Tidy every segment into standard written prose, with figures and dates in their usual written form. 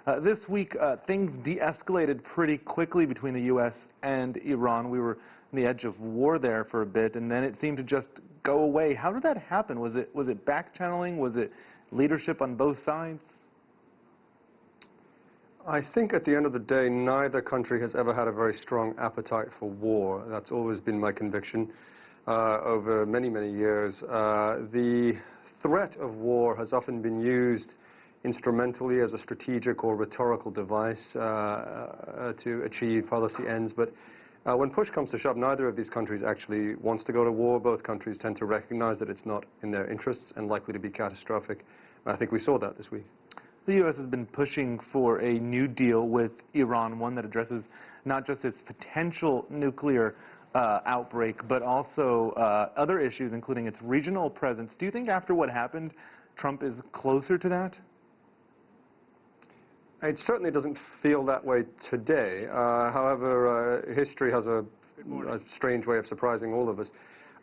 This week, things de-escalated pretty quickly between the U.S. and Iran. We were on the edge of war there for a bit, and then it seemed to just go away. How did that happen? Was it back-channeling? Was it leadership on both sides? I think at the end of the day, neither country has ever had a very strong appetite for war. That's always been my conviction over many, many years. The threat of war has often been used instrumentally as a strategic or rhetorical device to achieve policy ends. But when push comes to shove, neither of these countries actually wants to go to war. Both countries tend to recognize that it's not in their interests and likely to be catastrophic. And I think we saw that this week. The U.S. has been pushing for a new deal with Iran, one that addresses not just its potential nuclear outbreak, but also other issues, including its regional presence. Do you think after what happened, Trump is closer to that? It certainly doesn't feel that way today. However, history has a strange way of surprising all of us.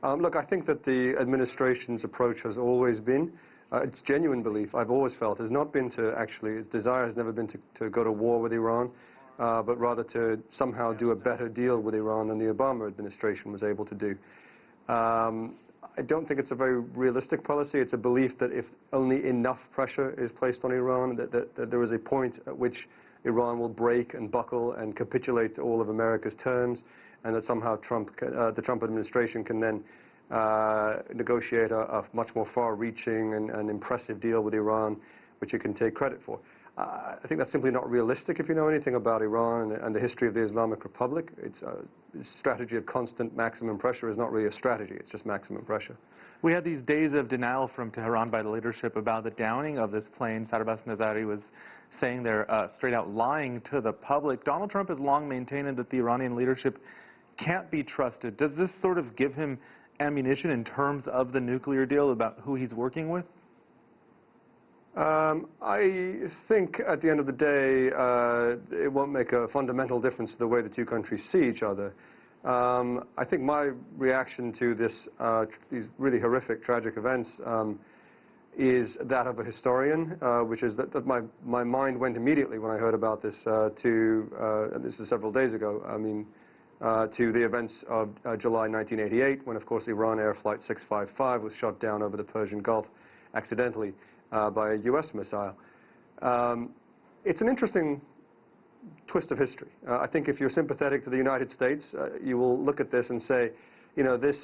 Look, I think that the administration's approach has always been, its genuine belief, I've always felt, has not been to actually, its desire has never been to go to war with Iran, but rather to somehow do a better deal with Iran than the Obama administration was able to do. I don't think it's a very realistic policy. It's a belief that if only enough pressure is placed on Iran, that there is a point at which Iran will break and buckle and capitulate to all of America's terms, and that somehow the Trump administration can then negotiate a much more far-reaching and impressive deal with Iran, which it can take credit for. I think that's simply not realistic if you know anything about Iran and the history of the Islamic Republic. It's a strategy of constant maximum pressure is not really a strategy, it's just maximum pressure. We had these days of denial from Tehran by the leadership about the downing of this plane. Sardar Nazari was saying they're straight out lying to the public. Donald Trump has long maintained that the Iranian leadership can't be trusted. Does this sort of give him ammunition in terms of the nuclear deal about who he's working with? I think at the end of the day, it won't make a fundamental difference to the way the two countries see each other. I think my reaction to these really horrific, tragic events is that of a historian, which is that my mind went immediately when I heard about this and this is several days ago, to the events of July 1988, when, of course, Iran Air Flight 655 was shot down over the Persian Gulf accidentally by a U.S. missile. It's an interesting twist of history. I think if you're sympathetic to the United States, you will look at this and say, you know, this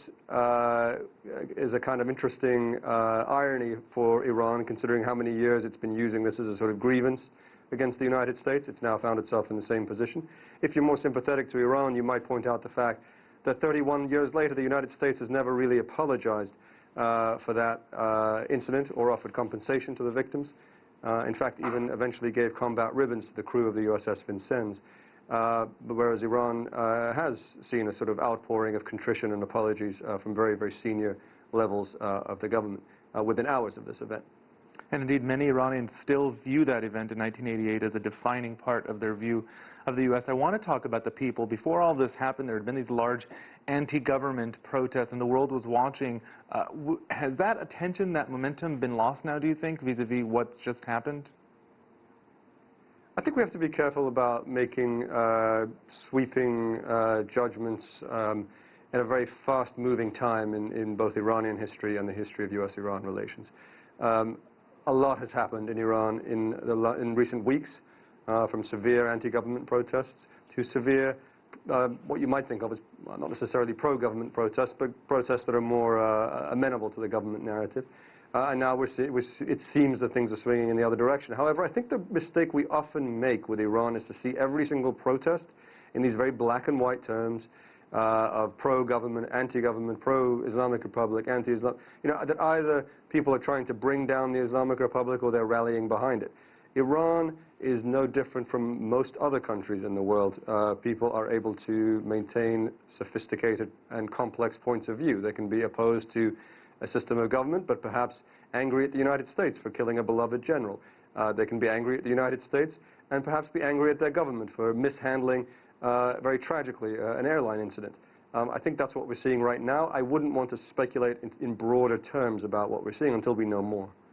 is a kind of interesting irony for Iran, considering how many years it's been using this as a sort of grievance against the United States. It's now found itself in the same position. If you're more sympathetic to Iran, you might point out the fact that 31 years later, the United States has never really apologized for that incident or offered compensation to the victims. In fact, even eventually gave combat ribbons to the crew of the USS Vincennes. Whereas Iran has seen a sort of outpouring of contrition and apologies from very, very senior levels of the government within hours of this event. And indeed, many Iranians still view that event in 1988 as a defining part of their view of the U.S. I want to talk about the people. Before all this happened, there had been these large anti-government protests, and the world was watching. Has that attention, that momentum been lost now, do you think, vis-a-vis what's just happened? I think we have to be careful about making sweeping judgments in a very fast-moving time in both Iranian history and the history of U.S.-Iran relations. A lot has happened in Iran in recent weeks, from severe anti-government protests to severe, what you might think of as not necessarily pro-government protests, but protests that are more amenable to the government narrative. And now it seems that things are swinging in the other direction. However, I think the mistake we often make with Iran is to see every single protest in these very black and white terms of pro-government, anti-government, pro-Islamic Republic, anti-Islam, that either people are trying to bring down the Islamic Republic or they're rallying behind it. Iran is no different from most other countries in the world. People are able to maintain sophisticated and complex points of view. They can be opposed to a system of government, but perhaps angry at the United States for killing a beloved general. They can be angry at the United States and perhaps be angry at their government for mishandling, very tragically, an airline incident. I think that's what we're seeing right now. I wouldn't want to speculate in broader terms about what we're seeing until we know more.